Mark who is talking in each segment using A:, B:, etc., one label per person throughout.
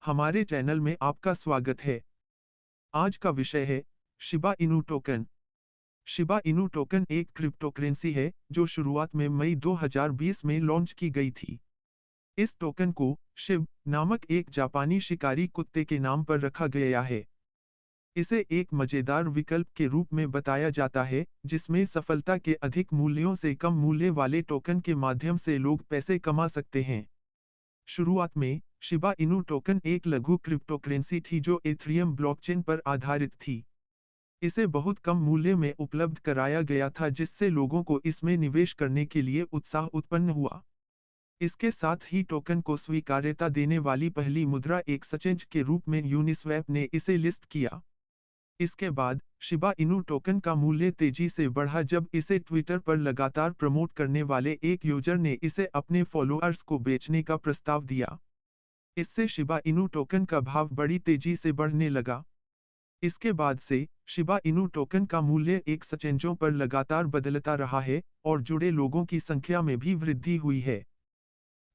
A: हमारे चैनल में आपका स्वागत है। आज का विषय है Shiba Inu token. Shiba Inu token एक क्रिप्टोकरेंसी है जो शुरुआत में मई 2020 में लॉन्च की गई थी। इस टोकन को शिब नामक एक जापानी शिकारी कुत्ते के नाम पर रखा गया है। इसे एक मजेदार विकल्प के रूप में बताया जाता है, जिसमें सफलता के अधिक मूल्यों से कम मूल्य वाले टोकन के माध्यम से लोग पैसे कमा सकते हैं। शुरुआत में शिबा इनू टोकन एक लघु क्रिप्टोकरेंसी थी जो एथेरियम ब्लॉकचेन पर आधारित थी। इसे बहुत कम मूल्य में उपलब्ध कराया गया था, जिससे लोगों को इसमें निवेश करने के लिए उत्साह उत्पन्न हुआ। इसके साथ ही टोकन को स्वीकार्यता देने वाली पहली मुद्रा एक्सचेंज के रूप में यूनिस्वैप ने इसे लिस्ट किया। इसके बाद शिबा इनू टोकन का मूल्य तेजी से बढ़ा जब इसे ट्विटर पर लगातार प्रमोट करने वाले एक यूजर ने इसे अपने फॉलोअर्स को बेचने का प्रस्ताव दिया। इससे शिबा इनू टोकन का भाव बड़ी तेजी से बढ़ने लगा। इसके बाद से शिबा इनू टोकन का मूल्य एक्सचेंजों पर लगातार बदलता रहा है और जुड़े लोगों की संख्या में भी वृद्धि हुई है।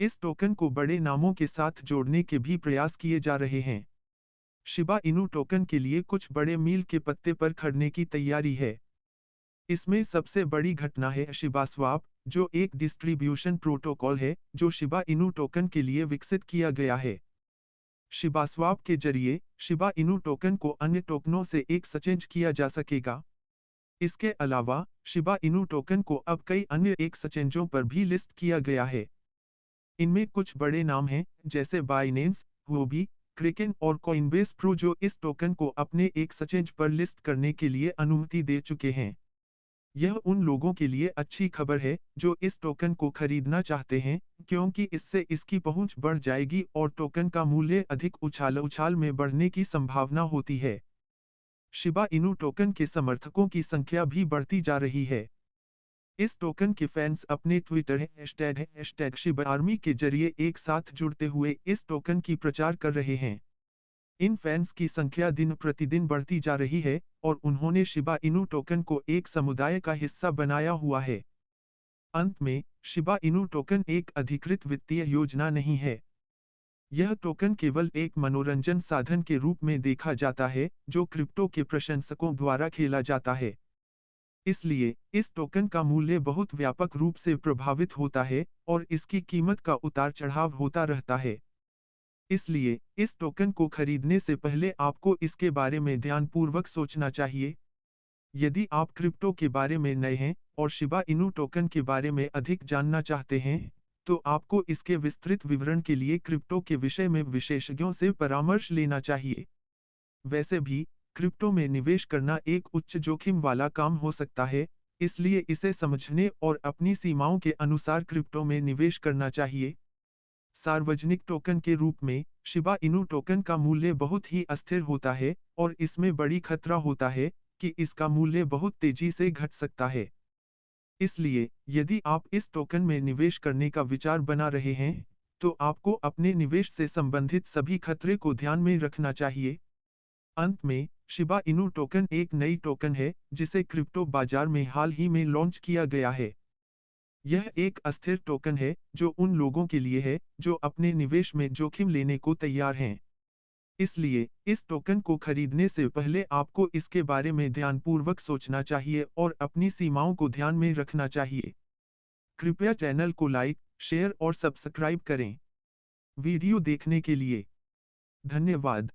A: इस टोकन को बड़े नामों के साथ जोड़ने के भी प्रयास किए जा रहे हैं। शिबा इनू टोकन के लिए कुछ बड़े मील के पत्ते पर खड़ने की तैयारी है। इसमें सबसे बड़ी घटना है शिबा स्वैप, जो एक डिस्ट्रीब्यूशन प्रोटोकॉल है जो शिबा इनू टोकन के लिए विकसित किया गया है। शिबा स्वैप के जरिए शिबा इनू टोकन को अन्य टोकनों से एक्सचेंज किया जा सकेगा। इसके अलावा शिबा इनू टोकन को अब कई अन्य एक्सचेंजों पर भी लिस्ट किया गया है। इनमें कुछ बड़े नाम हैं, जैसे बाइनेंस, हुओबी, क्रेकेन और कॉइनबेस प्रो, जो इस टोकन को अपने एक्सचेंज पर लिस्ट करने के लिए अनुमति दे चुके हैं। यह उन लोगों के लिए अच्छी खबर है जो इस टोकन को खरीदना चाहते हैं, क्योंकि इससे इसकी पहुंच बढ़ जाएगी और टोकन का मूल्य अधिक उछाल में बढ़ने की संभावना होती है। शिबा इनू टोकन के समर्थकों की संख्या भी बढ़ती जा रही है। इस टोकन के फैंस अपने ट्विटर हैशटैग शिबा आर्मी के जरिए एक साथ जुड़ते हुए इस टोकन की प्रचार कर रहे हैं। इन फैंस की संख्या दिन प्रतिदिन बढ़ती जा रही है और उन्होंने शिबा इनू टोकन को एक समुदाय का हिस्सा बनाया हुआ है। अंत में, शिबा इनू टोकन एक अधिकृत वित्तीय योजना नहीं है। यह टोकन केवल एक मनोरंजन साधन के रूप में देखा जाता है जो क्रिप्टो के प्रशंसकों द्वारा खेला जाता है। इसलिए इस टोकन का मूल्य बहुत व्यापक रूप से प्रभावित होता है और इसकी कीमत का उतार चढ़ाव होता रहता है। इसलिए इस टोकन को खरीदने से पहले आपको इसके बारे में ध्यानपूर्वक सोचना चाहिए। यदि आप क्रिप्टो के बारे में नए हैं और शिबा इनू टोकन के बारे में अधिक जानना चाहते हैं, तो आपको इसके विस्तृत विवरण के लिए क्रिप्टो के विषय में विशेषज्ञों से परामर्श लेना चाहिए। वैसे भी क्रिप्टो में निवेश करना एक उच्च जोखिम वाला काम हो सकता है, इसलिए इसे समझने और अपनी सीमाओं के अनुसार क्रिप्टो में निवेश करना चाहिए। सार्वजनिक टोकन के रूप में शिबा इनू टोकन का मूल्य बहुत ही अस्थिर होता है और इसमें बड़ी खतरा होता है कि इसका मूल्य बहुत तेजी से घट सकता है। इसलिए यदि आप इस टोकन में निवेश करने का विचार बना रहे हैं, तो आपको अपने निवेश से संबंधित सभी खतरे को ध्यान में रखना चाहिए। अंत में, शिबा इनू टोकन एक नई टोकन है जिसे क्रिप्टो बाजार में हाल ही में लॉन्च किया गया है। यह एक अस्थिर टोकन है जो उन लोगों के लिए है जो अपने निवेश में जोखिम लेने को तैयार हैं। इसलिए इस टोकन को खरीदने से पहले आपको इसके बारे में ध्यानपूर्वक सोचना चाहिए और अपनी सीमाओं को ध्यान में रखना चाहिए। कृपया चैनल को लाइक, शेयर और सब्सक्राइब करें। वीडियो देखने के लिए धन्यवाद।